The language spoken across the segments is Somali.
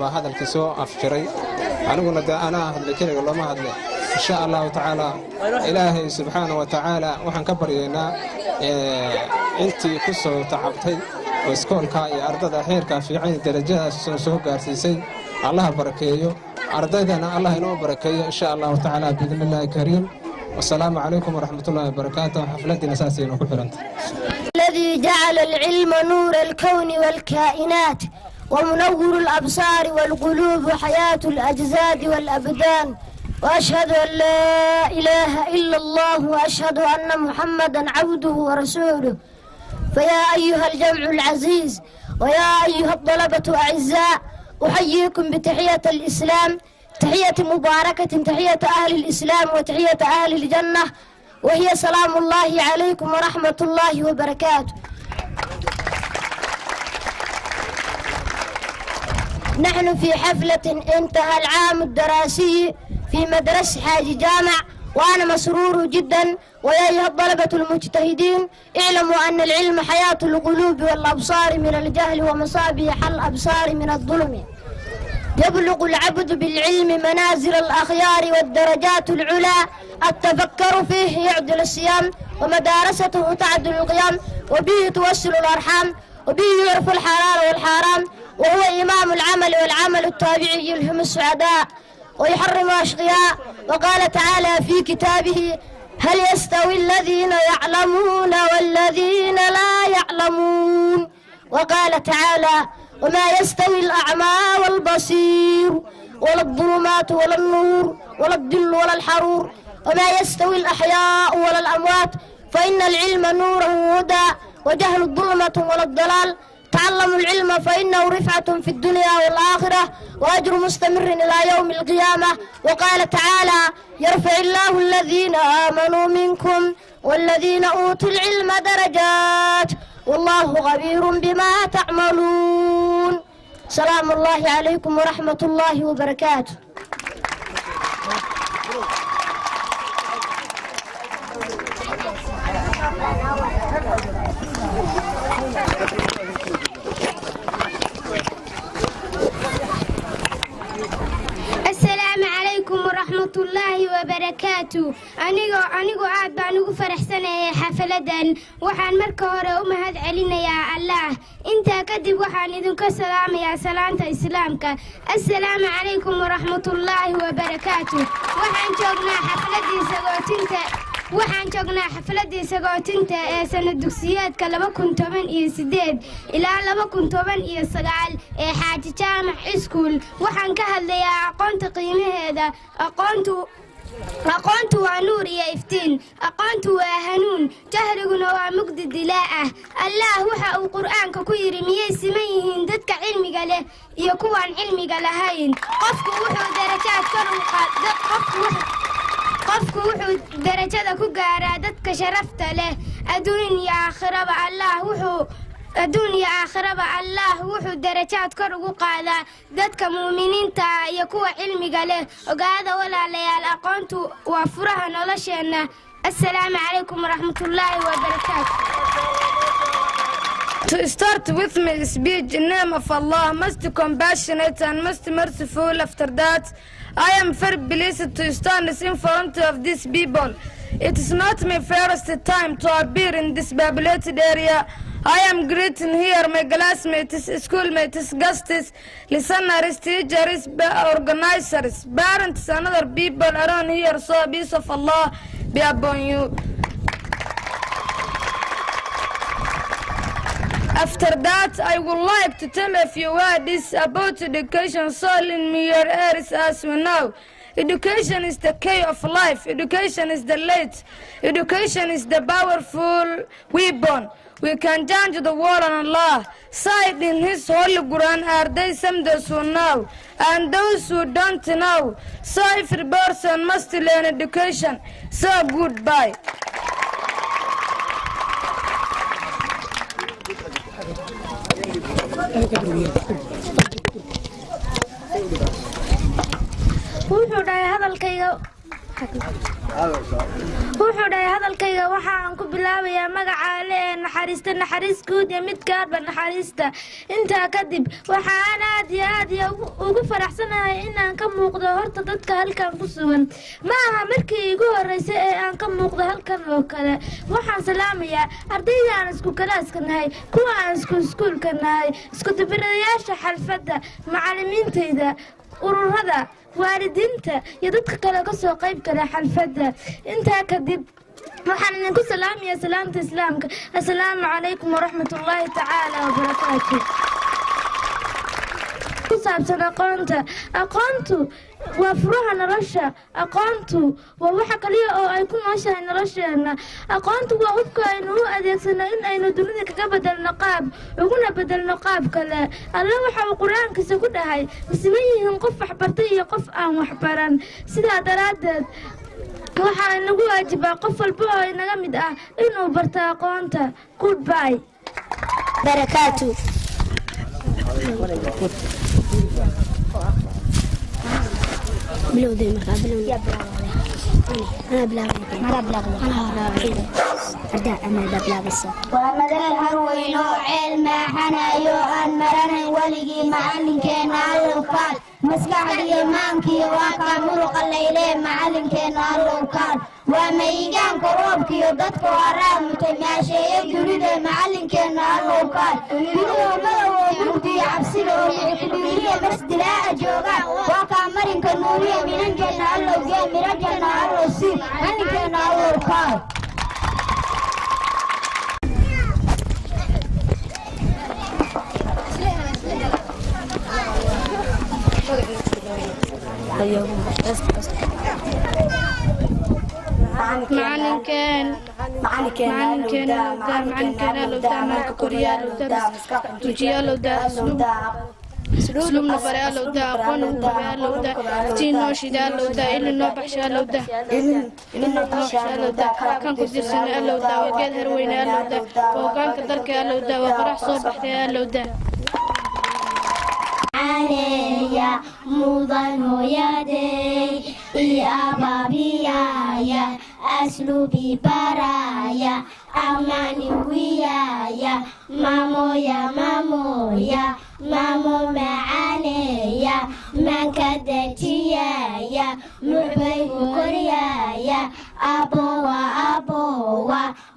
وهذا الكسو أفجري أنا قلنا أنا هذا كله والله ما هذا إن شاء الله تعالى إلهي سبحانه وتعالى وحن كبرينا أنت كسو تعبتي وسكون كاي أرض خيرك في عين درجات سوق أرسيسي الله بركيه أرضنا الله ينور بركيه إن شاء الله تعالى بإذن الله الكريم والسلام عليكم ورحمة الله وبركاته حفلتنا أساسية وكفرنت الذي جعل العلم نور الكون والكائنات ومنور الأبصار والقلوب وحياة الأجساد والأبدان وأشهد أن لا إله إلا الله وأشهد أن محمدا عبده ورسوله فيا أيها الجمع العزيز ويا أيها الطلبة أعزاء أحييكم بتحية الإسلام تحية مباركة تحية أهل الإسلام وتحية أهل الجنة وهي سلام الله عليكم ورحمة الله وبركاته. نحن في حفلة انتهى العام الدراسي في مدرسة حاج جامع وأنا مسرور جدا ويا أيها الطلبة المجتهدين اعلموا أن العلم حياة القلوب والأبصار من الجهل ومصابيح الأبصار من الظلم يبلغ العبد بالعلم منازل الأخيار والدرجات العلى التفكر فيه يعدل الصيام ومدارسته تعدل القيام وبه توصل الأرحام وبه يعرف الحلال والحرام وهو إمام العمل والعمل التابعي يلهم السعداء ويحرم الأشقياء وقال تعالى في كتابه هل يستوي الذين يعلمون والذين لا يعلمون وقال تعالى وما يستوي الأعمى والبصير ولا الظلمات ولا النور ولا الظل ولا الحرور وما يستوي الأحياء ولا الأموات فإن العلم نور وهدى وجهل الظلمة ولا الضلال تعلموا العلم فإنه رفعة في الدنيا والآخرة وأجر مستمر إلى يوم القيامة وقال تعالى يرفع الله الذين آمنوا منكم والذين أوتوا العلم درجات والله خبير بما تعملون سلام الله عليكم ورحمة الله وبركاته. السلام عليكم ورحمة الله وبركاته. أنيقو عاد بانوغو فرحسنة حفلة وحان مركو هورا أمهد علينا يا الله انت كدب وحان إذنك السلام يا سلامة إسلامك. السلام عليكم ورحمة الله وبركاته. وحان جوغنا حفلة سقوتنت سنة دكسيات 2018 إلى 2019 حاج جامع إسكول وحان كهالليا أقونت قيمة هذا أقونت ونور يا إفتين أقونت وهنون جهرقنا ومقد الدلاءة الله وحا القرآن كوير ميس ميهن دتك علمي قاله يكون علمي قالهين قفك وحو درجات قفك وحو درجات كقارا دتك شرفت له الدنيا آخرة الله وحو الدنيا آخرة الله وحو درجات كرقو قادا دادك مؤمنين تا يكوى علمي قاله وقادا ولا ليال أقونتو وفرها نولشينا. السلام عليكم ورحمة الله وبركاته. To start with my speech in name of Allah, most compassionate and most merciful. After that, I am very pleased to stand in front of these people. It is not my first time to appear in this populated area. I am greeting here my classmates, schoolmates, guests, listeners, teachers, organizers, parents, and other people around here. So peace of Allah be upon you. After that, I would like to tell a few words about education soil in your ears as we know. Education is the key of life. Education is the light. Education is the powerful weapon. We can change the world and Allah. Said in His Holy Quran, are they some those who know and those who don't know. So every person must learn education. So goodbye. wuxuu dhahay hadalkayga wuxuu dhahay hadalkayga waxa aan ku bilaabayaa magaca Alle ee naxariista naxariis guud ee mid gaarba naxariista intaa kadib waxa aan aad iyo ugu faraxsanahay in aan ka muuqdo horta dadka halkan ku sugan ma aha markii igu horeysay ee aan ka muuqdo halkan oo kale waxaan salaamayaa ardayda aan isku kalaaska nahay kuwa aan iskuulka nahay isku dubirayaasha xalfadda macallimiintayda ururada waalidiinta iyo dadka kale ka soo qayb gala xalfadda intaa kadib waxaan idinku salaamayaa salaamta islaamka assalaamu calaykum waraxmatullaahi tacaala wabarakaatu ku saabsan aqoontu waa furaha nolosha aqoontu waa waxa kaliya oo ay ku nooshahay nolosheena aqoontu waa hubka aynu u adeegsano in aynu dunida kaga bedelno qaab uguna bedelno qaab kale alle waxa uu qur-aankiisa ku dhahay masiman yihiin qof waxbartay iyo qof aan waxbaran sidaa daraaddeed waxaa inagu waajibaa qof walba oo inaga mid ah inuu barto aqoonta goodbye barakaatu بلودي مرة بلودي أنا بلاغي ومدى الهروينو علم حنايو أن مرنا ولقي معلم كان اللوكال مسكح الإمامكي واقع مرق الليلة معلم كان اللوكال وميقان قروبكي وددك ورام متماشي يجرد معلم كان اللوكال بلو ملو مردي عبسلو يحبيرية بس دلاء جوغا واقع مرن كنورية من انجلنا اللوكال مرجلنا اللوسي معلم كان اللوكال معلمكين اسلوبنا بريا لو دا قون بريا لو دا تينو شدا لو دا إلي نو بحشا لو دا إلي نو بحشا لو دا كان كدير سنة لو دا وقاد هروين لو دا وكان كدرك لو دا وقرح صوبح لو دا عليا مضن يدي يا بابيا أسلوبي برايا أماني ويايا مامو يا مامو معانيا من كدتيايا محبي كوريايا أبوا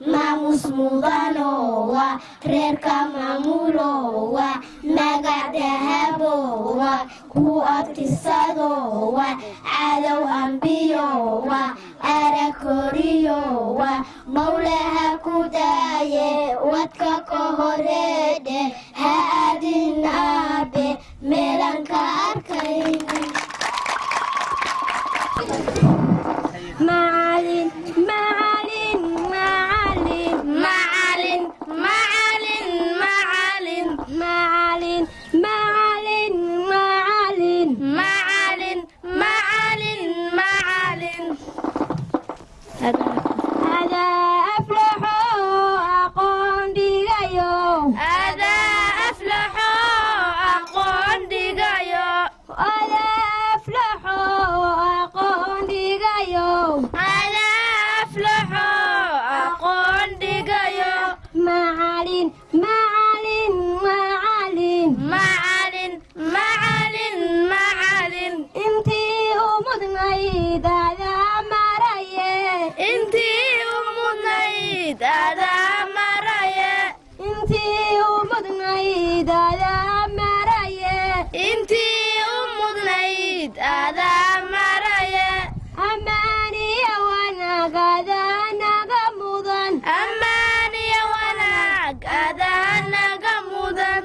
ماموس مضانوا ريركا مامولوا مقعد هبوا كو أبتسادوا عدو أنبيوا أراكوريوا مولاها كودايا واتكا كهوريد هادين أبي ميلانكا أركين معالين هذا أفلح أقون ديغايو هذا أفلح أقون ديغايو هذا أفلح أقون ديغايو هذا أفلح أقون ديغايو معالين انتي أمودنايد هذا هذا مرايا انتي أمودنايد هذا مرايا أماني وانا قادا نغمودن أماني وانا قادا نغمودن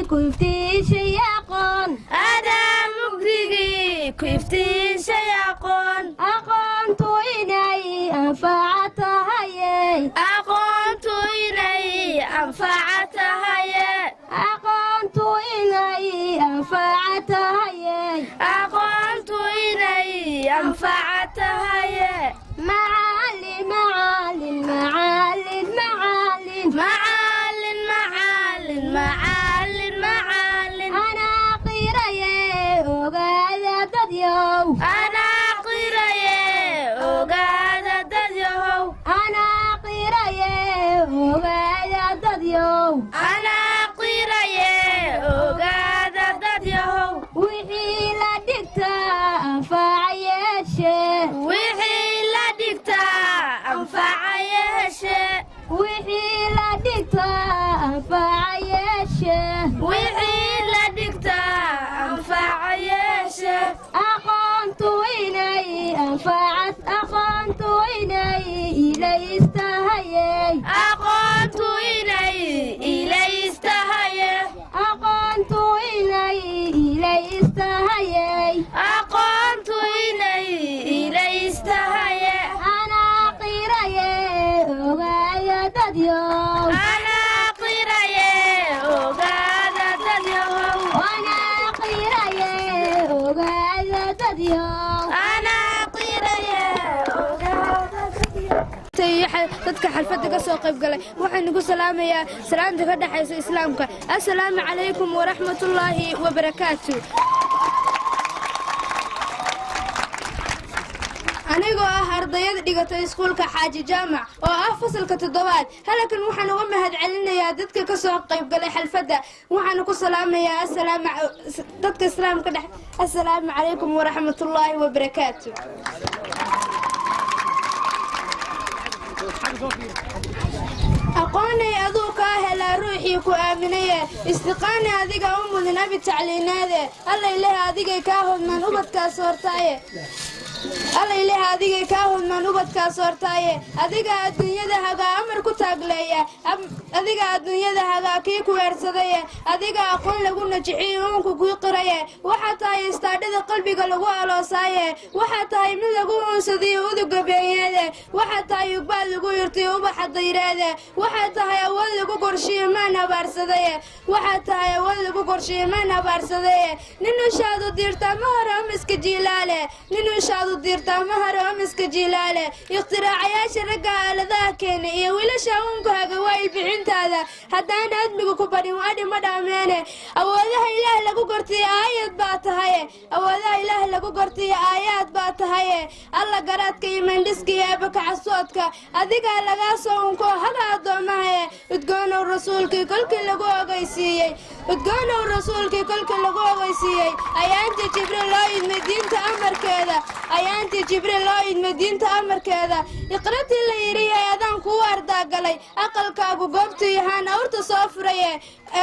كفتي شيقون أنفعتها أقنت إني أنفعتها معالي معالي معالي معالي معال معال معال معال أنا قيري وقاعدة تديو أنا قرية وقاعدة تديو أنا قيري وقاعدة تديو أنا قرية وقاعدة تديو وحي لا دكتا أنفع يشي وحي لا دكتا أنفع يشي وحي لا دكتا أنفع يشي وحي لا دكتا أنفع يشي أقنت إلي أنفعت أقنت إلي إلي استهيي أقنت إلي استهيي أقنت إلي استهيي أقنت إلي استهيي أنا قيري وغاية تديو أنا قرية وقاعدة تديو وأنا قيري وغاية تديو أنا قرية وقاعدة تديو dadka xalfadda ka soo qayb galay waxaan ugu salaamayaa salaanta ka dhaxaysa islaamka assalaamu calaykum waraxmatullaahi wabarakaatu anigoo ah ardayada dhigata iskuulka xaaji jaamac oo ah fasalka 7aad halkan waxaan uga mahadcelinayaa dadka ka soo qayb galay xalfadda waxaan ku salaamayaa dadka islaamka dhex assalaamu calaykum waraxmatullaahi wabarakaatu aqoonay aduu kaa helaa ruuxii ku aaminaye istiqaani adiga u mudan abi tacliinaade alla ilaah adigay kaa hodmaan ubadkaas hortaaye alla ilaah adigay kaa hodmaan ubadkaas hortaaye adiga adduunyada hagaa amar ku taagleeya adiga adduunyada hagaa kii ku weersadaye adiga aqoon lagu najixiyo uunku kuu qiraye waxaa tahay istaadhada qalbiga lagu aloosaaye waxaa tahay mid lagu uunsadiyo uduga beenyeede waxaa tahay ugbaad lagu yirtiyo ubaxa dayreede waxaa tahay awood lagu qorshiyo maan abaarsadaye waxaa tahay awood lagu qorshiyo maan abaarsadaye nin ushaadu diirtaa ma hore amiska jiilaale nin ushaadu diirtaa ma hore amiska jiilaale ikhtiraacyaasha ragga aaladaha keena iyo wiilasha uunkahaga waa ilbixintaada haddaan admigu ku badhin waadhi ma dhaameene awoodaha ilaah lagu gortiyo aayad baa tahaye awoodaha ilaah lagu gortiyo aayaad baa tahaye alla garaadka iyo mandhiska iyo abakacasoodka adigaa lagaa soo unko haga addoomahaye udgoonow rasuulkii kolkii lagu ogeysiiyey udgoonow rasuulkii kolkii lagu ogeysiiyey ayaantii jibriil loo idmay diinta amarkeeda ayaantii jibriil loo idmay diinta amarkeeda iqratii la yidhi adaan kuu ardaagalay aqalkaagu goobtu yahaan awrta soo furaye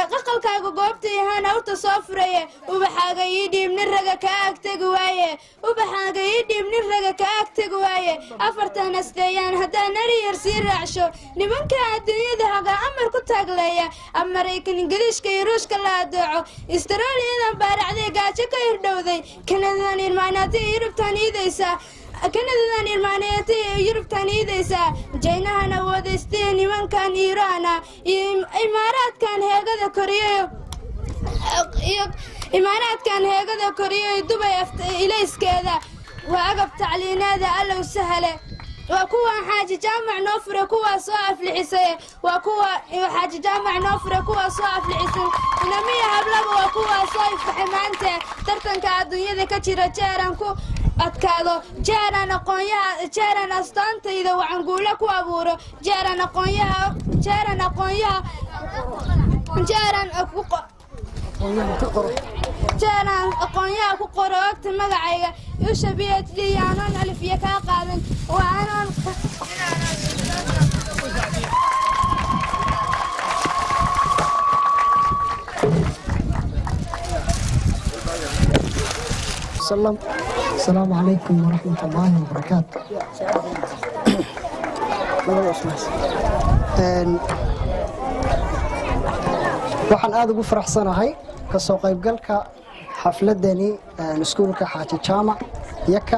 aqalkaagu goobtu yahaan awrta soo furaye ubaxaaga ii dhiib nin raga kaa agtegi waaye ubaxaaga ii dhiib nin raga kaa agtegi waaye afartan asteeyaan haddaan ari yar sii raacsho nimanka adduunyada hagaa amar ku taagleeya maraykan ingiriishka iyo ruushka la adeeco australiyadan baaracday gaajo ka hirdhowday kanadadan irmaanaatay yurubtaan iidaysaa kanadadan irmaaneetay yurubtaan iidaysaa jaynahan awoodaystiya nimankan iiraana iyo imaaraadkan heegada koriyayo imaaraadkan heegada koriyayo dubay ilayskeeda waa agab tacliinaada allow sahale waa kuwa xaaji jaamac noo fure kuwaa soo aflixisay waa kuwa xaaji jaamac noo fure kuwaa soo aflixisan inamiya hablaba waa kuwaa soo ifbaxay maanta tartanka adduunyada ka jira jeeran ku adkaado jeeran astaantayda wacanguule ku abuuro jeeran aqoonyaha ku qoro ogta magacayga yusha PhD iyo anoon alif iyo kaa qaadan waa anoon السلام عليكم ورحمة الله وبركاته. waxaan aad ugu faraxsanahay ka soo qaybgalka xafladani iskuulka xaaji jaamac yaka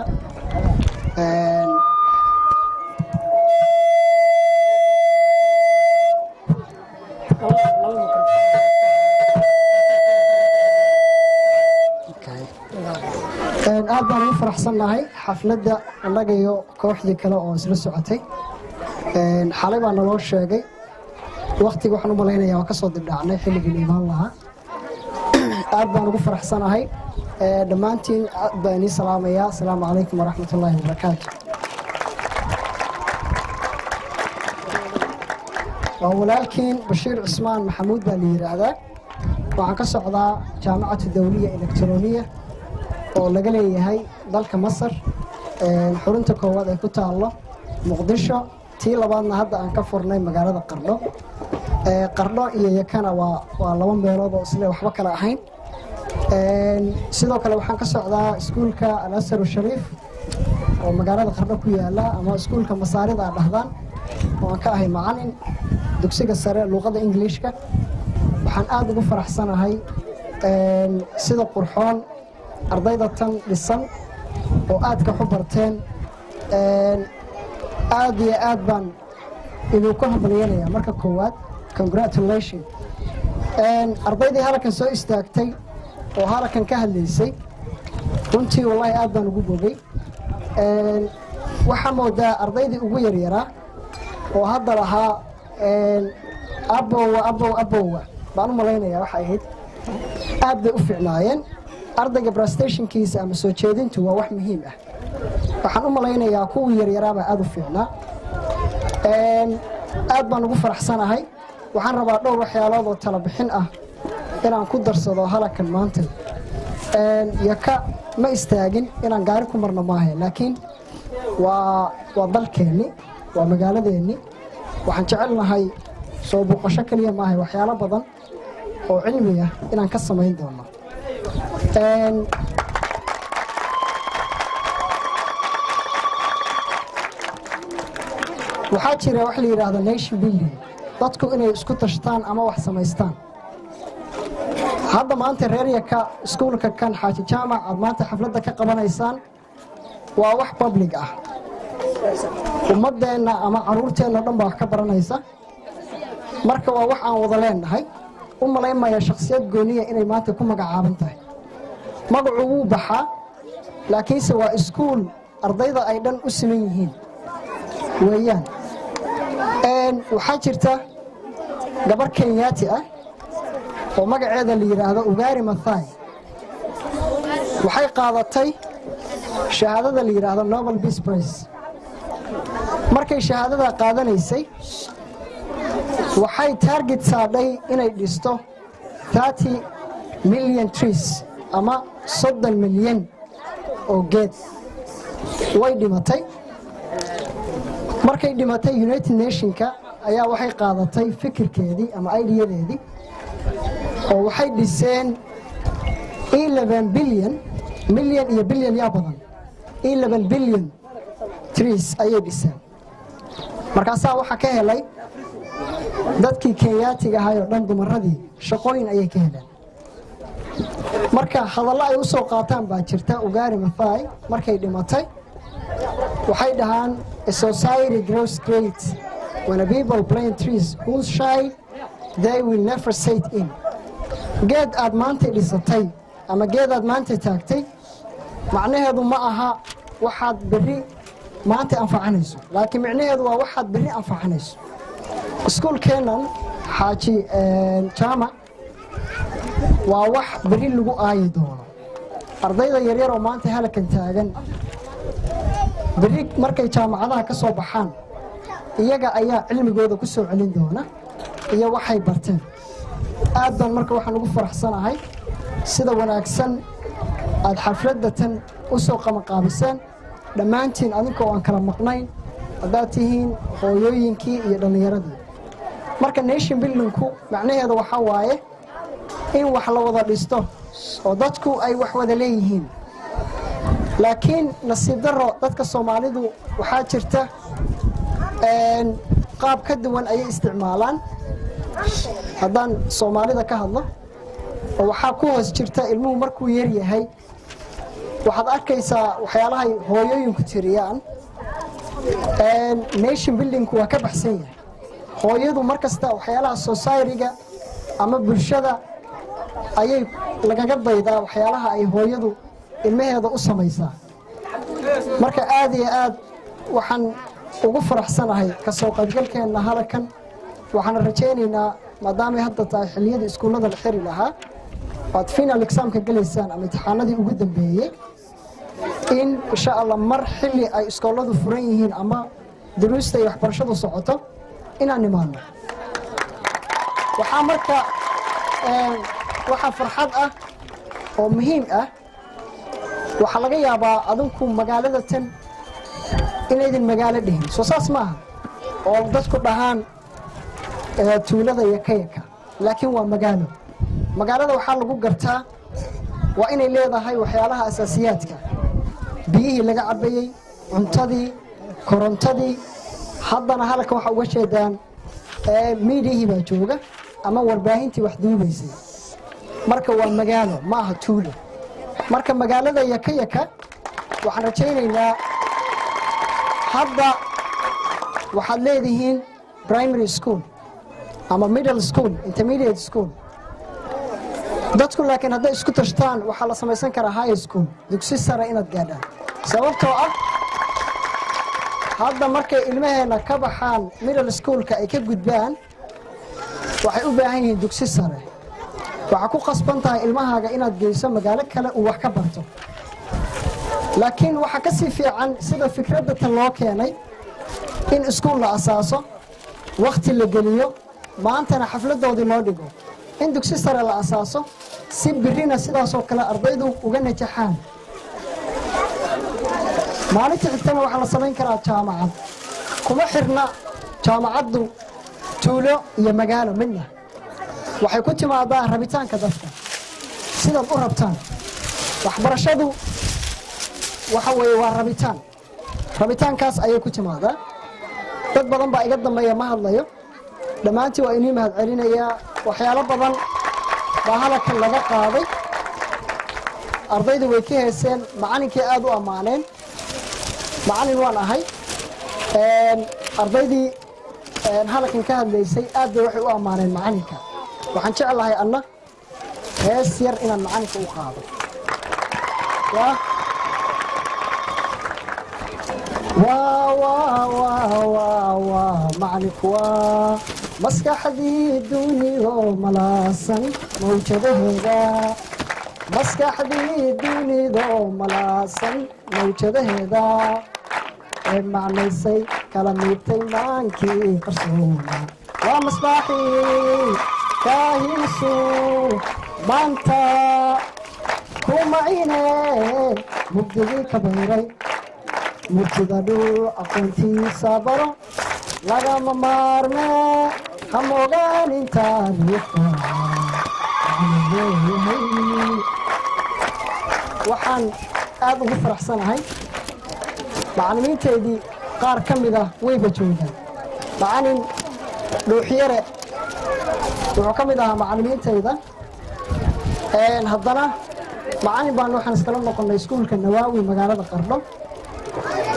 aad baan ugu faraxsannahay xafladda annaga iyo kooxdii kale oo isla socotay xalay baa naloo sheegay waqtiga waxaan u malaynayaa waa ka soo dibdhacnay xilligii imaan lahaa aad baan ugu faraxsanahay dhammaantiin aad baan inii salaamayaa asalaamu calaykum waraxmatullaahi wabarakaatu waa walaalkiin bashiir cusmaan maxamuud baa la yidhaahdaa waxaan ka socdaa jaamacatu dawliya elektroniya oo laga leeyahay dalka masar xurunta koowaad ay ku taallo muqdisho tii labaadna hadda aan ka furnay magaalada qardho qardho iyo yakana waa laba meelood oo isle waxba kale ahayn sidoo kale waxaan ka socdaa iskuulka al-asar shariif oo magaalada qardho ku yaala ama iskuulka masaarida dhahdaan oo aan ka ahay macalin dugsiga sare luuqadda ingiliishka waxaan aad ugu faraxsanahay sida qurxoon ardayda tan dhisan oo aadka xu barteen aad iyo aad baan idinku hambalyeelaya marka koowaad congratulation ardaydii halkan soo istaagtay oo halkan ka hadlaysay runtii wallaahi aad baan ugu bogay waxaa moodaa ardaydii ugu yaryaraa oo hadda lahaa abowa baan u malaynayaa waxay ahayd aad bay u fiicnaayeen ardayga brastationkiisa ama soo jeedintu waa wax muhiim ah waxaan u malaynayaa kuwii yaryaraabaa aad u fiicnaa aad baan ugu faraxsanahay waxaan rabaa dhowr waxyaalood oo tala bixin ah inaan ku darsado halakan maanta yaka ma istaagin inaan gaari ku marno maahe laakiin waa dalkeenni waa magaaladeenni waxaan jecelnahay soo booqasho keliya maahay waxyaalo badan oo cilmi ah inaan ka samayn doono waxaa jira wax la yidhaahdo nation building dadku inay isku tashtaan ama wax samaystaan hadda maanta reer yaka iskuulka kan xaaji jaamac aad maanta xafladda ka qabanaysaan waa wax public ah ummaddeenna ama caruurteenna dhan baa wax ka baranaysa marka waa wax aan wada leennahay u malaynmaya shakhsiyad gooniya inay maanta ku magacaaban tahay magacu wuu baxaa laakiinse waa iskuul ardayda ay dhan u siman yihiin weeyaan waxaa jirta gabar kenyaati ah oo magaceeda la yidhaahdo ugaari mathai waxay qaadatay shahaadada la yidhaahdo nobel peace prize markay shahaadada qaadanaysay waxay target saadhay inay dhisto 30 million trees ama 30 milyan oo geed way dhimatay markay dhimatay United Nationka ayaa waxay qaadatay fikirkeedii ama ideadeedii oo waxay dhiseen 11 billion iyo billion yaa badan 11 billion trees ayay dhiseen markaasaa waxaa ka helay dadkii kenyaatiga ahay oo dhan dumaradii shaqooyin ayay ka heleen marka hadallo ay u soo qaataan baa jirta ugaari mathai markay dhimatay waxay dhahaan a society grows great when a people plant trees whose shine they will never sit in geed aad maanta dhisatay ama geed aad maanta taagtay macnaheedu ma aha waxaad berri maanta anfacanayso laakiin macnaheedu waa waxaad berri anfacanayso iskuulkeennan xaaji jaamac waa wax berri lagu aayi doono ardayda yaryar oo maanta halakan taagan berri markay jaamacadaha ka soo baxaan iyaga ayaa cilmigooda ku soo celin doona iyo waxay barteen aad baan marka waxaan ugu faraxsanahay sida wanaagsan aad xafladda tan u soo qabanqaabiseen dhammaantiin adinkoo aan kala maqnayn haddaad tihiin hooyooyinkii iyo dhallinyaradii marka nation buildingku macnaheedu waxaa waaye in wax la wada dhisto oo dadku ay wax wada leeyihiin laakiin nasiib darro dadka soomaalidu waxaa jirta qaab ka duwan ayay isticmaalaan haddaan soomaalida ka hadlo oo waxaa ku hoos jirta ilmuhu markuu yar yahay waxaad arkaysaa waxyaalahay hooyooyinku tiriyaan nation buildingku waa ka baxsan yahay hooyadu mar kasta waxyaalaha society-ga ama bulshada ayay lagaga daydaa waxyaalaha ay hooyadu ilmaheeda u samaysaa. marka aad iyo aad waxaan ugu faraxsanahay ka soo qaybgalkeenna halkan. waxaan rajaynaynaa maadaama hadda tahay xilliyada iskuullada la xiri lahaa waad final examka galaysaan ama imtixaanadii ugu dambeeyey in insha Allah mar xilli ay iskooladu furan yihiin ama duruusta iyo waxbarashadu socoto inaan nimaano. waxaa marka waxaa farxad ah oo muhiim ah waxaa laga yaabaa adinku magaalada tan inaydin magaalo dhihin soo saas maaha oo dadku dhahaan tuulada iyo kayaka laakiin waa magaalo. magaalada waxaa lagu gartaa waa inay leedahay waxyaalaha asaasiyaadka biyihii laga cabayey cuntadii korontadii haddana halkan waxaa uga jeedaan miidiyihii baa jooga ama warbaahintii wax duubaysay. marka waa magaalo ma aha tuulo. marka magaalada yakayaka waxaan rajaynaynaa hadda waxaad leedihiin primary school ama middle school intermediate school. dadku laakiin hadday isku tashtaan waxaa la samaysan karaa high school dugsi sare inaad gaadhaan. sababtoo ah hadda markay ilmaheena ka baxaan middle schoolka ay ka gudbaan waxay u baahan yihiin dugsi sare. waxaa ku qasban tahay ilmahaaga inaad geyso magaalo kale uu wax ka barto. laakiin waxaa ka sii fiican sida fikradda tan loo keenay in iskuul la asaaso wakhti la geliyo maantana xafladoodii loo dhigo in dugsi sare la asaaso si birina sidaasoo kale ardaydu uga najaxaan. maalinta xigtana waxaa la samayn karaa jaamacad. kuma xirna jaamacaddu tuulo iyo magaalo midna waxay ku timaadaa rabitaanka dadka sidaad u rabtaan. waxbarashadu waxa weeye waa rabitaankaas ayay ku timaadaa. dad badan baa iga dambeeya ma hadlayo dhammaantii waa inii mahad celinayaa. waxyaalo badan baa halkan laga qaaday. ardaydu way ka heeseen macallinkii aad u ammaaneen. macallin waan ahay ardaydii halkan ka hadlaysay aad bay waxay u ammaaneen macallinka. waxaan jeclahay anna hees yar inaan macallinka u qaado. macallinku waa maskaxdii duniyo malaasan mawjadaheeda. maskaxdii dunido malaasan mawjadaheeda ee macnaysay kala miibtay maankii qarsoona. waa masbaaxii kaahiisu maanta ku macine mugdigii ka bayray murtida dhul aqoontiisa baro lagama maarme hamogaan intaan waxaan aad ugu faraxsanahay macallimiinteedii qaar ka mid ah wayba joogaan. macallin dhuuxyare wuxuu ka mid ahaa macallimiintayda. haddana macallin baan waxaan iskala noqonnay iskuulka Nawaawi magaalada Qardho.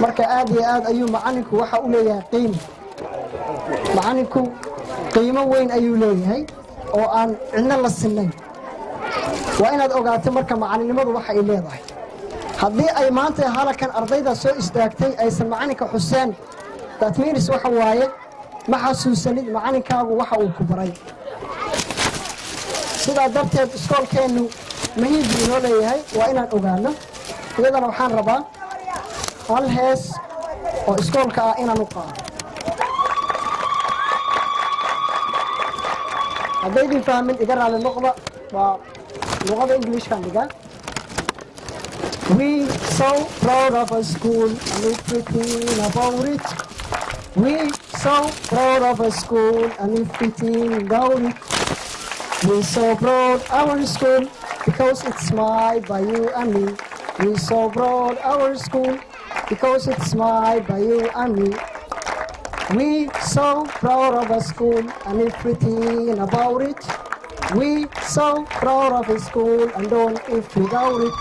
marka aad iyo aad ayuu macallinku waxa u leeyahay qiimo. macallinku qiimo weyn ayuu leeyahay oo aan cidna la sinnayn. waa inaad ogaato marka macallinimadu waxa ay leedahay. haddii ay maanta halkan ardayda soo istaagtay aysan macallinka xuseen that means waxa waaye ma xasuusanid macallinkaagu waxa uu ku baray. sidaa darteed iskoolkeennu muhiim buu inoo leeyahay waa inaan ogaano. iyadana waxaan rabaa hal hees oo iskoolka ah inaan u qaado. haddaydin fahmin iga raali noqda waa luqada ingiliishkaan dhigaa. We so proud of our school and everything about it. We so proud of our school and everything about it. We so proud our school because it's smiled by you and me. We so proud our school because it's smiled by you and me. We so proud of our school and everything about it. We so proud of our school and don't if without it.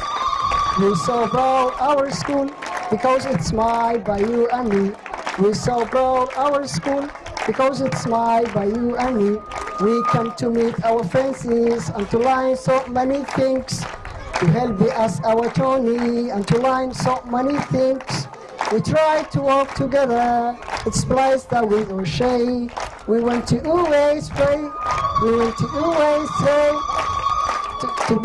We so proud our school because it's smiled by you and me. We so proud our school because it's smiled by you and me. We come to meet our friends and to learn so many things. to help us our journey and to learn so many things. We try to work together. It's a place that we all share. We want to always pray. We want to always say to be